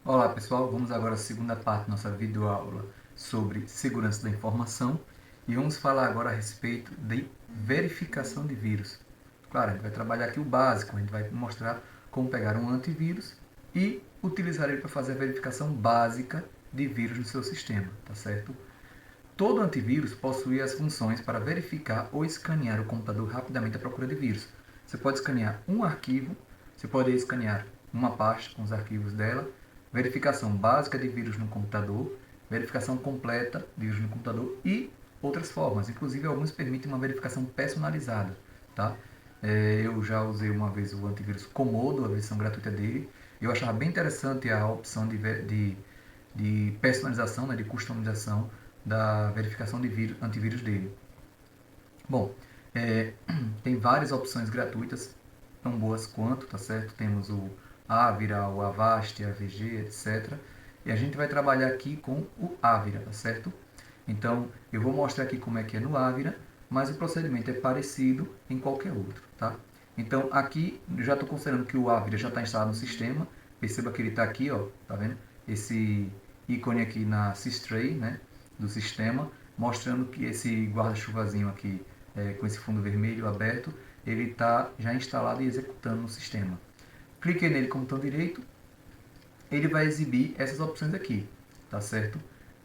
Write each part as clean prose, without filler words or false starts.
Olá pessoal, vamos agora à segunda parte da nossa videoaula sobre segurança da informação e vamos falar agora a respeito de verificação de vírus. Claro, a gente vai trabalhar aqui o básico, a gente vai mostrar como pegar um antivírus e utilizar ele para fazer a verificação básica de vírus no seu sistema, tá certo? Todo antivírus possui as funções para verificar ou escanear o computador rapidamente à procura de vírus. Você pode escanear um arquivo, você pode escanear uma pasta com os arquivos dela, verificação básica de vírus no computador, verificação completa de vírus no computador e outras formas. Inclusive, alguns permitem uma verificação personalizada. Tá? Eu já usei uma vez o antivírus Komodo, a versão gratuita dele. Eu achava bem interessante a opção de personalização, né, de customização da verificação de antivírus dele. Bom, tem várias opções gratuitas, tão boas quanto, tá certo? Temos o Avira, o Avast, a AVG, etc. E a gente vai trabalhar aqui com o Avira, tá certo? Então, eu vou mostrar aqui como é que é no Avira, mas o procedimento é parecido em qualquer outro, tá? Então, aqui, já estou considerando que o Avira já está instalado no sistema. Perceba que ele está aqui, ó, tá vendo? Esse ícone aqui na Systray, né, do sistema, mostrando que esse guarda-chuvazinho aqui, com esse fundo vermelho aberto, ele está já instalado e executando no sistema. Cliquei nele com o botão direito, ele vai exibir essas opções aqui, tá certo?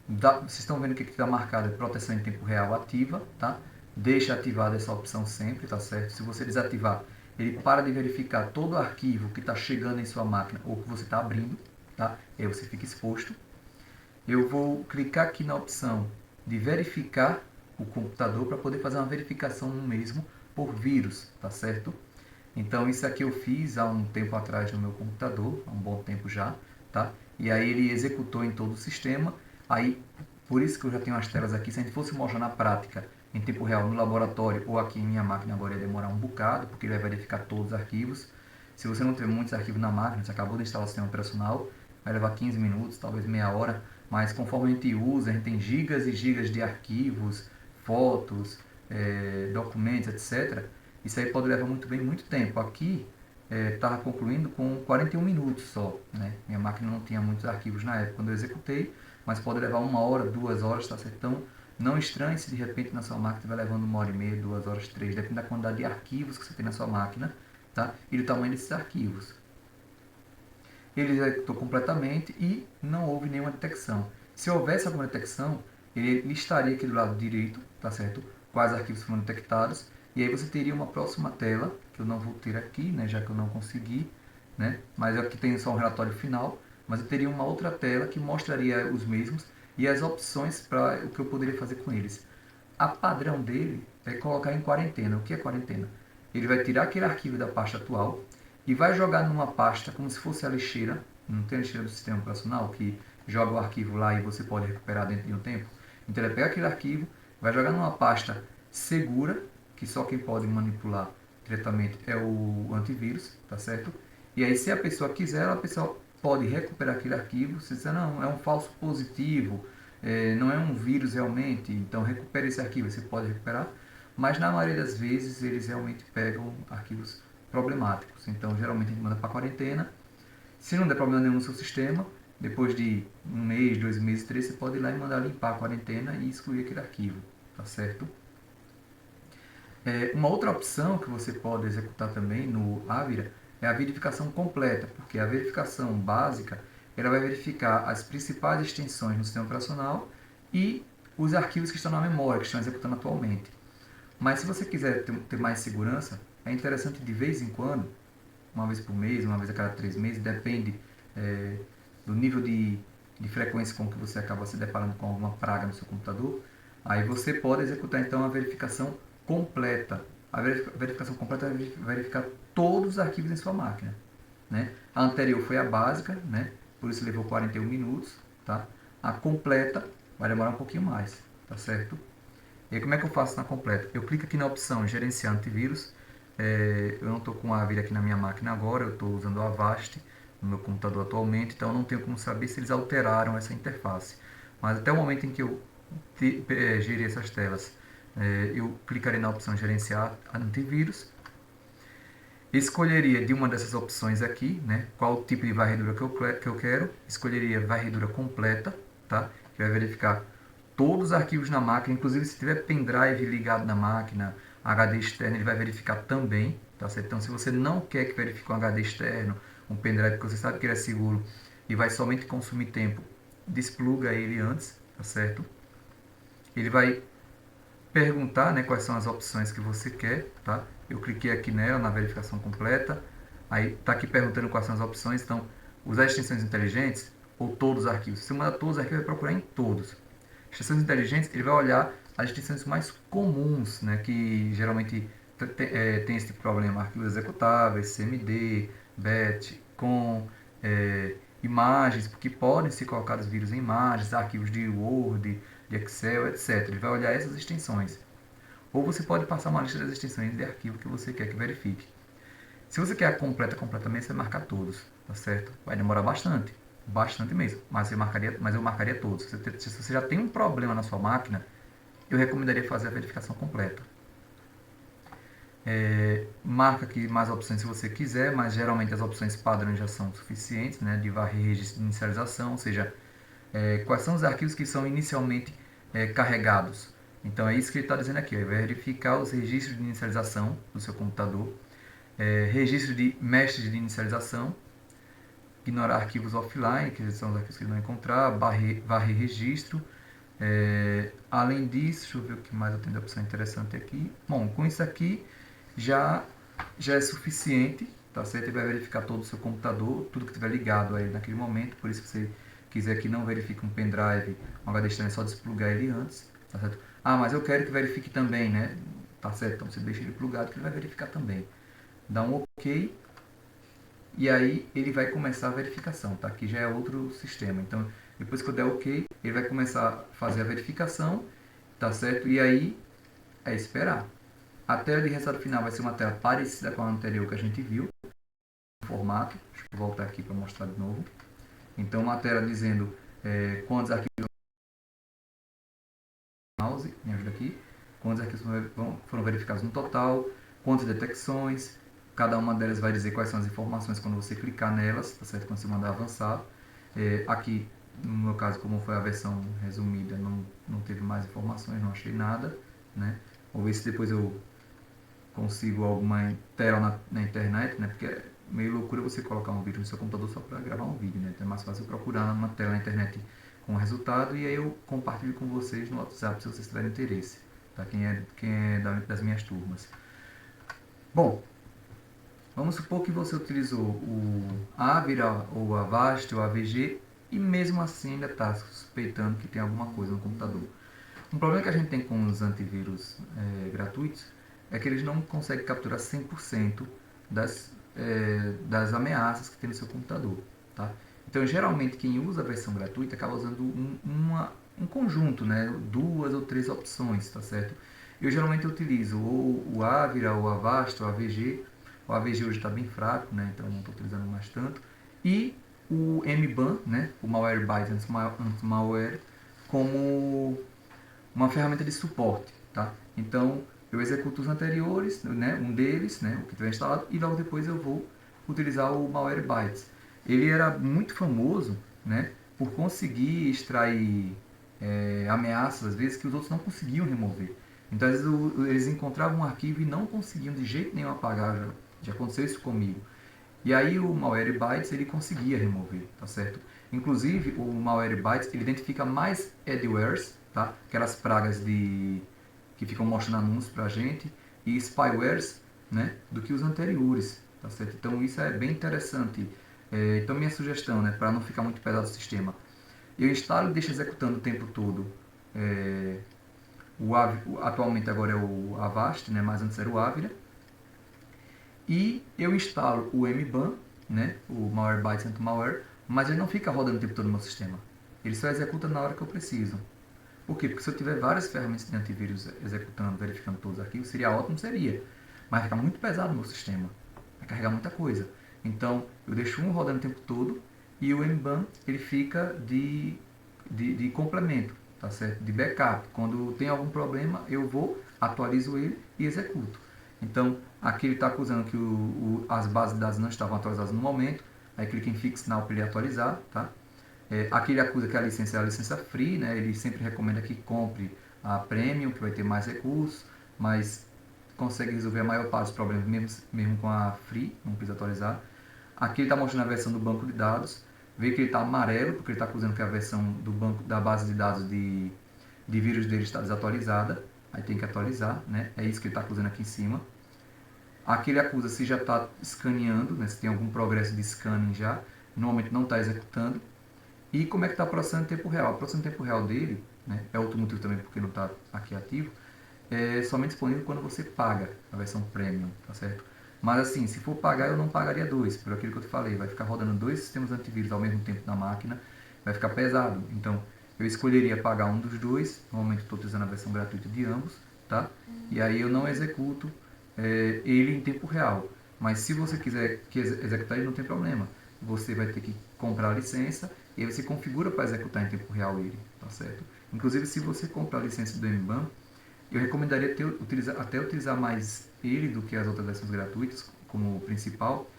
Vocês estão vendo que aqui está marcado proteção em tempo real ativa, tá? Deixa ativada essa opção sempre, tá certo? Se você desativar, ele para de verificar todo o arquivo que está chegando em sua máquina ou que você está abrindo, tá? E aí você fica exposto. Eu vou clicar aqui na opção de verificar o computador para poder fazer uma verificação no mesmo por vírus, tá certo? Então isso aqui eu fiz há um tempo atrás no meu computador, há um bom tempo já, tá? E aí ele executou em todo o sistema. Aí, por isso que eu já tenho as telas aqui. Se a gente fosse mostrar na prática, em tempo real, no laboratório ou aqui em minha máquina agora ia demorar um bocado, porque ele vai verificar todos os arquivos. Se você não tiver muitos arquivos na máquina, você acabou de instalar o sistema operacional, vai levar 15 minutos, talvez meia hora, mas conforme a gente usa, a gente tem gigas e gigas de arquivos, fotos, documentos, etc. Isso aí pode levar muito bem muito tempo. Aqui estava concluindo com 41 minutos só. Né? Minha máquina não tinha muitos arquivos na época quando eu executei, mas pode levar uma hora, 2 horas, tá certo? Então, não estranhe se de repente na sua máquina estiver levando uma hora e meia, 2 horas, três, depende da quantidade de arquivos que você tem na sua máquina, tá? E do tamanho desses arquivos. Ele executou completamente e não houve nenhuma detecção. Se houvesse alguma detecção, ele listaria aqui do lado direito, tá certo? Quais arquivos foram detectados, e aí você teria uma próxima tela, que eu não vou ter aqui, né, já que eu não consegui, né? Mas aqui tem só um relatório final, mas eu teria uma outra tela que mostraria os mesmos e as opções para o que eu poderia fazer com eles. A padrão dele é colocar em quarentena. O que é quarentena? Ele vai tirar aquele arquivo da pasta atual e vai jogar numa pasta como se fosse a lixeira. Não tem a lixeira do sistema operacional que joga o arquivo lá e você pode recuperar dentro de um tempo? Então ele pega aquele arquivo, vai jogar numa pasta segura, que só quem pode manipular diretamente é o antivírus, tá certo? E aí se a pessoa quiser, a pessoa pode recuperar aquele arquivo. Se disser, não, é um falso positivo, não é um vírus realmente, então recupere esse arquivo, você pode recuperar, mas na maioria das vezes eles realmente pegam arquivos problemáticos, então geralmente a gente manda para quarentena. Se não der problema nenhum no seu sistema, depois de um mês, 2 meses, 3, você pode ir lá e mandar limpar a quarentena e excluir aquele arquivo, tá certo? Uma outra opção que você pode executar também no Avira é a verificação completa, porque a verificação básica ela vai verificar as principais extensões no sistema operacional e os arquivos que estão na memória, que estão executando atualmente. Mas se você quiser ter mais segurança, é interessante de vez em quando, uma vez por mês, uma vez a cada 3 meses, depende do nível de frequência com que você acaba se deparando com alguma praga no seu computador, aí você pode executar então a verificação completa. A verificação completa vai verificar todos os arquivos em sua máquina. Né? A anterior foi a básica, né? Por isso levou 41 minutos. Tá? A completa vai demorar um pouquinho mais, tá certo? E aí, como é que eu faço na completa? Eu clico aqui na opção gerenciar antivírus. Eu não estou com o Avira aqui na minha máquina agora, eu estou usando o Avast no meu computador atualmente, então eu não tenho como saber se eles alteraram essa interface. Mas até o momento em que eu gerei essas telas, eu clicarei na opção gerenciar antivírus Escolheria de uma dessas opções aqui, né, qual tipo de varredura que eu quero. Escolheria varredura completa, tá? Que vai verificar todos os arquivos na máquina, inclusive se tiver pendrive ligado na máquina, HD externo, ele vai verificar também, tá certo? Então, se você não quer que verifique um HD externo, um pendrive que você sabe que ele é seguro e vai somente consumir tempo, despluga ele antes, tá certo? Ele vai perguntar, né, quais são as opções que você quer, tá? Eu cliquei aqui nela, na verificação completa, aí tá aqui perguntando quais são as opções, então, usar extensões inteligentes ou todos os arquivos. Se você mandar todos os arquivos, vai procurar em todos. Extensões inteligentes, ele vai olhar as extensões mais comuns, né, que geralmente tem esse tipo de problema, arquivos executáveis, CMD, BAT, com imagens, porque podem ser colocados vírus em imagens, arquivos de Word, de Excel, etc. Ele vai olhar essas extensões. Ou você pode passar uma lista das extensões de arquivo que você quer que verifique. Se você quer a completamente, você marca todos, tá certo? Vai demorar bastante, bastante mesmo, mas eu marcaria todos. Se você já tem um problema na sua máquina, eu recomendaria fazer a verificação completa. Marca aqui mais opções se você quiser, mas geralmente as opções padrões já são suficientes, né, de varrer registro de inicialização, ou seja, quais são os arquivos que são inicialmente carregados. Então é isso que ele está dizendo aqui, ó, verificar os registros de inicialização do seu computador, registro de mestres de inicialização, ignorar arquivos offline, que são os arquivos que ele não encontrar, varrer registro. Além disso, deixa eu ver o que mais eu tenho de opção interessante aqui. Bom, com isso aqui já é suficiente, tá certo? Ele vai verificar todo o seu computador, tudo que estiver ligado a ele naquele momento, por isso que você quiser que não verifique um pendrive, um HD externo, é só desplugar ele antes, tá certo? Ah, mas eu quero que verifique também, né? Tá certo, então você deixa ele plugado que ele vai verificar também. Dá um OK e aí ele vai começar a verificação, tá? Aqui já é outro sistema, então depois que eu der OK, ele vai começar a fazer a verificação, tá certo? E aí é esperar. A tela de resultado final vai ser uma tela parecida com a anterior que a gente viu, no formato. Deixa eu voltar aqui para mostrar de novo. Então, uma tela dizendo quantos arquivos mouse, me ajuda aqui, quantos arquivos foram verificados no total, quantas detecções, cada uma delas vai dizer quais são as informações quando você clicar nelas, tá certo? Quando você mandar avançar. Aqui, no meu caso, como foi a versão resumida, não teve mais informações, não achei nada, né? Vou ver se depois eu consigo alguma tela na internet, né? Porque é meio loucura você colocar um vídeo no seu computador só para gravar um vídeo, né? Então é mais fácil procurar uma tela na internet com o resultado e aí eu compartilho com vocês no WhatsApp se vocês tiverem interesse, tá? Quem é das minhas turmas. Bom, vamos supor que você utilizou o Avira ou o Avast ou o AVG e mesmo assim ainda está suspeitando que tem alguma coisa no computador. Um problema que a gente tem com os antivírus gratuitos é que eles não conseguem capturar 100% das ameaças que tem no seu computador. Tá? Então, geralmente, quem usa a versão gratuita acaba usando um conjunto, né? 2 ou 3 opções, tá certo? Eu geralmente utilizo ou o Avira, ou o Avast, ou o AVG. O AVG hoje está bem fraco, né? Então não estou utilizando mais tanto. E o MBAN, né? O Malwarebytes Anti-Malware, como uma ferramenta de suporte, tá? Então, eu executo os anteriores, né, um deles, né, o que tiver instalado, e logo depois eu vou utilizar o Malwarebytes. Ele era muito famoso, né, por conseguir extrair ameaças, às vezes, que os outros não conseguiam remover. Então, às vezes, eles encontravam um arquivo e não conseguiam de jeito nenhum apagar. Já aconteceu isso comigo. E aí o Malwarebytes ele conseguia remover, tá certo? Inclusive o Malwarebytes ele identifica mais adwares, tá? Aquelas pragas que ficam mostrando anúncios pra gente e spywares, né? Do que os anteriores, tá certo? Então isso é bem interessante. Então minha sugestão, né? Para não ficar muito pesado o sistema, eu instalo e deixo executando o tempo todo. Atualmente agora é o Avast, né? Mas antes era o Avira. E eu instalo o MBAN, né, o Malwarebytes Anti-Malware, mas ele não fica rodando o tempo todo no meu sistema. Ele só executa na hora que eu preciso. Por quê? Porque se eu tiver várias ferramentas de antivírus executando, verificando todos os arquivos, seria ótimo, seria. Mas fica muito pesado no meu sistema. Vai carregar muita coisa. Então, eu deixo um rodando o tempo todo e o MBAN ele fica de complemento, tá certo? De backup. Quando tem algum problema, eu vou, atualizo ele e executo. Então, Aqui ele está acusando que as bases de dados não estavam atualizadas no momento. Aí clica em Fix Now para ele atualizar, tá? Aqui ele acusa que a licença é a licença free, né? Ele sempre recomenda que compre a Premium, que vai ter mais recursos, mas consegue resolver a maior parte dos problemas mesmo com a free, não precisa atualizar. Aqui ele está mostrando a versão do banco de dados. Vê que ele está amarelo, porque ele está acusando que a versão do banco da base de dados de vírus dele está desatualizada. Aí tem que atualizar, né? É isso que ele está acusando aqui em cima. Aqui ele acusa se já está escaneando, né? Se tem algum progresso de scanning já. No momento não está executando. E como é que está processando em tempo real? O processamento em tempo real dele, né? É outro motivo também porque não está aqui ativo, é somente disponível quando você paga a versão Premium, tá certo? Mas assim, se for pagar, eu não pagaria dois, por aquilo que eu te falei. Vai ficar rodando dois sistemas antivírus ao mesmo tempo na máquina, vai ficar pesado. Então, eu escolheria pagar um dos dois. Normalmente estou utilizando a versão gratuita de ambos, tá? E aí eu não executo ele em tempo real. Mas se você quiser executar ele, não tem problema. Você vai ter que comprar a licença e aí você configura para executar em tempo real ele, tá certo? Inclusive, se você comprar a licença do MBAN, eu recomendaria até utilizar mais ele do que as outras versões gratuitas como principal,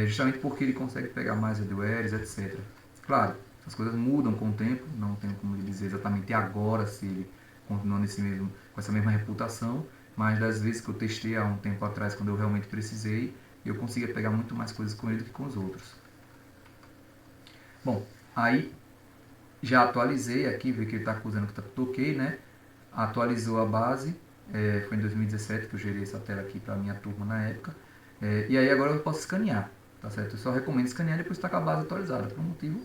justamente porque ele consegue pegar mais hardwares, etc. Claro, essas coisas mudam com o tempo, não tenho como dizer exatamente agora se ele continua com essa mesma reputação, mas das vezes que eu testei há um tempo atrás, quando eu realmente precisei, eu conseguia pegar muito mais coisas com ele do que com os outros. Bom, aí já atualizei aqui, vi que ele está acusando que está tudo ok, né? Atualizou a base, foi em 2017 que eu gerei essa tela aqui para a minha turma na época. E aí agora eu posso escanear, tá certo? Eu só recomendo escanear depois que está com a base atualizada, por um motivo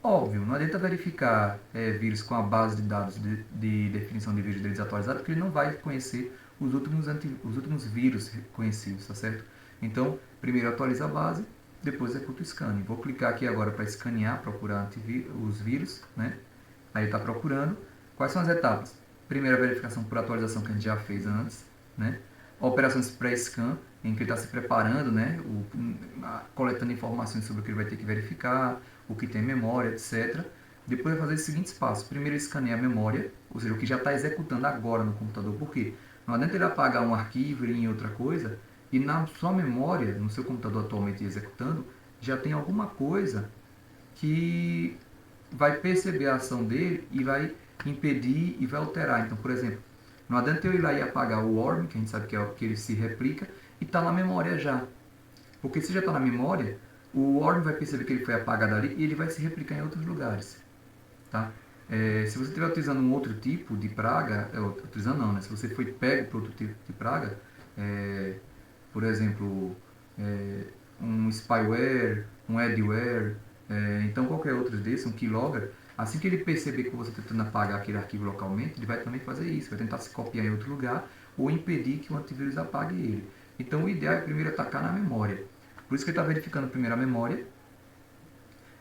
óbvio. Não adianta verificar vírus com a base de dados de definição de vírus deles atualizada, porque ele não vai conhecer os últimos vírus conhecidos, tá certo? Então, primeiro atualiza a base, depois executa o scanning. Vou clicar aqui agora para escanear, procurar os vírus, né? Aí está procurando. Quais são as etapas? Primeira verificação por atualização que a gente já fez antes, né? Operações pré-scan, em que ele está se preparando, né? Coletando informações sobre o que ele vai ter que verificar, o que tem memória, etc. Depois vai fazer os seguintes passos. Primeiro ele escaneia a memória, ou seja, o que já está executando agora no computador. Por quê? Não adianta ele apagar um arquivo em outra coisa e na sua memória, no seu computador atualmente executando, já tem alguma coisa que vai perceber a ação dele e vai impedir e vai alterar. Então, por exemplo, não adianta eu ir lá e apagar o worm, que a gente sabe que é o que ele se replica, e está na memória já. Porque se já está na memória, o worm vai perceber que ele foi apagado ali e ele vai se replicar em outros lugares. Tá? Se você estiver utilizando um outro tipo de praga, utilizando não, né? Se você foi pego por outro tipo de praga, por exemplo, um spyware, um adware, então qualquer outro desse, um keylogger, assim que ele perceber que você está tentando apagar aquele arquivo localmente, ele vai também fazer isso, vai tentar se copiar em outro lugar ou impedir que o antivírus apague ele. Então o ideal é primeiro atacar na memória. Por isso que ele está verificando primeiro a memória.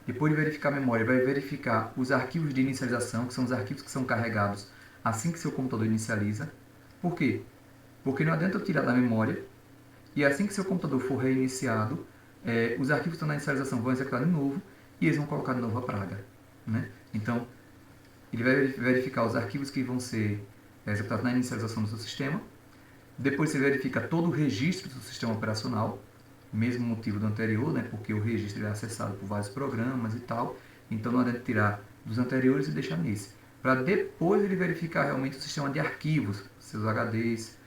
Depois de verificar a memória, ele vai verificar os arquivos de inicialização, que são os arquivos que são carregados assim que seu computador inicializa. Por quê? Porque não adianta eu tirar da memória e assim que seu computador for reiniciado, os arquivos que estão na inicialização vão executar de novo e eles vão colocar de novo a praga, né? Então, ele vai verificar os arquivos que vão ser executados na inicialização do seu sistema. Depois você verifica todo o registro do sistema operacional, mesmo motivo do anterior, né? Porque o registro é acessado por vários programas e tal. Então não adianta tirar dos anteriores e deixar nesse. Para depois ele verificar realmente o sistema de arquivos, seus HDs,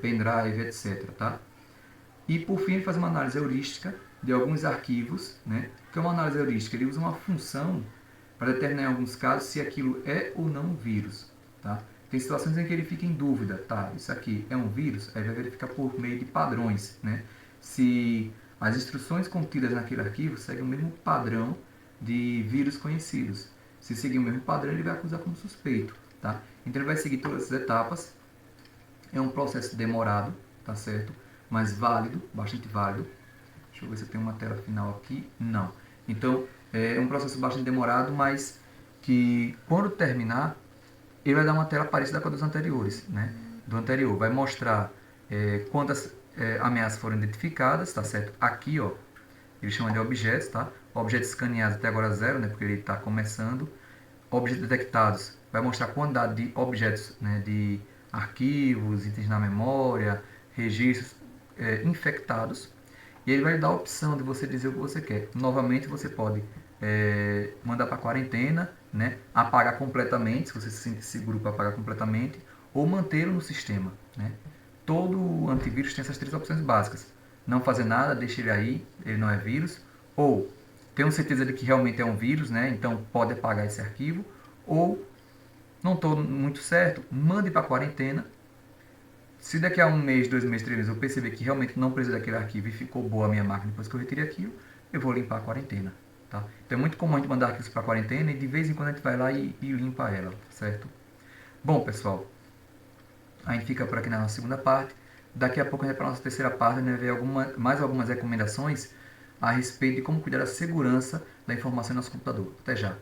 pendrive, etc. Tá? E por fim ele faz uma análise heurística de alguns arquivos, né? Que é uma análise heurística, ele usa uma função para determinar em alguns casos se aquilo é ou não um vírus. Tá? Tem situações em que ele fica em dúvida, tá, isso aqui é um vírus? Aí vai verificar por meio de padrões, né? Se as instruções contidas naquele arquivo seguem o mesmo padrão de vírus conhecidos. Se seguir o mesmo padrão, ele vai acusar como suspeito, tá? Então ele vai seguir todas essas etapas. É um processo demorado, tá certo? Mas válido, bastante válido. Deixa eu ver se eu tenho uma tela final aqui. Não. Então, é um processo bastante demorado, mas que quando terminar, ele vai dar uma tela parecida com a dos anteriores, né? Do anterior. Vai mostrar quantas ameaças foram identificadas, tá certo? Aqui, ó, ele chama de objetos, tá? Objetos escaneados até agora 0, né? Porque ele está começando. Objetos detectados, vai mostrar a quantidade de objetos, né? De arquivos, itens na memória, registros, infectados, e ele vai dar a opção de você dizer o que você quer. Novamente, você pode mandar para quarentena, né? Apagar completamente, se você se sente seguro para apagar completamente, ou mantê-lo no sistema. Né? Todo antivírus tem essas três opções básicas. Não fazer nada, deixe ele aí, ele não é vírus. Ou tenho certeza de que realmente é um vírus, né? Então pode apagar esse arquivo. Ou não estou muito certo, mande para quarentena. Se daqui a um mês, 2 meses, 3 meses eu perceber que realmente não precisa daquele arquivo e ficou boa a minha máquina depois que eu retirei aquilo, eu vou limpar a quarentena. Tá? Então é muito comum a gente mandar arquivos para quarentena e de vez em quando a gente vai lá e limpa ela, certo? Bom, pessoal, a gente fica por aqui na nossa segunda parte. Daqui a pouco a gente vai para a nossa terceira parte, né, ver mais algumas recomendações a respeito de como cuidar da segurança da informação no nosso computador. Até já!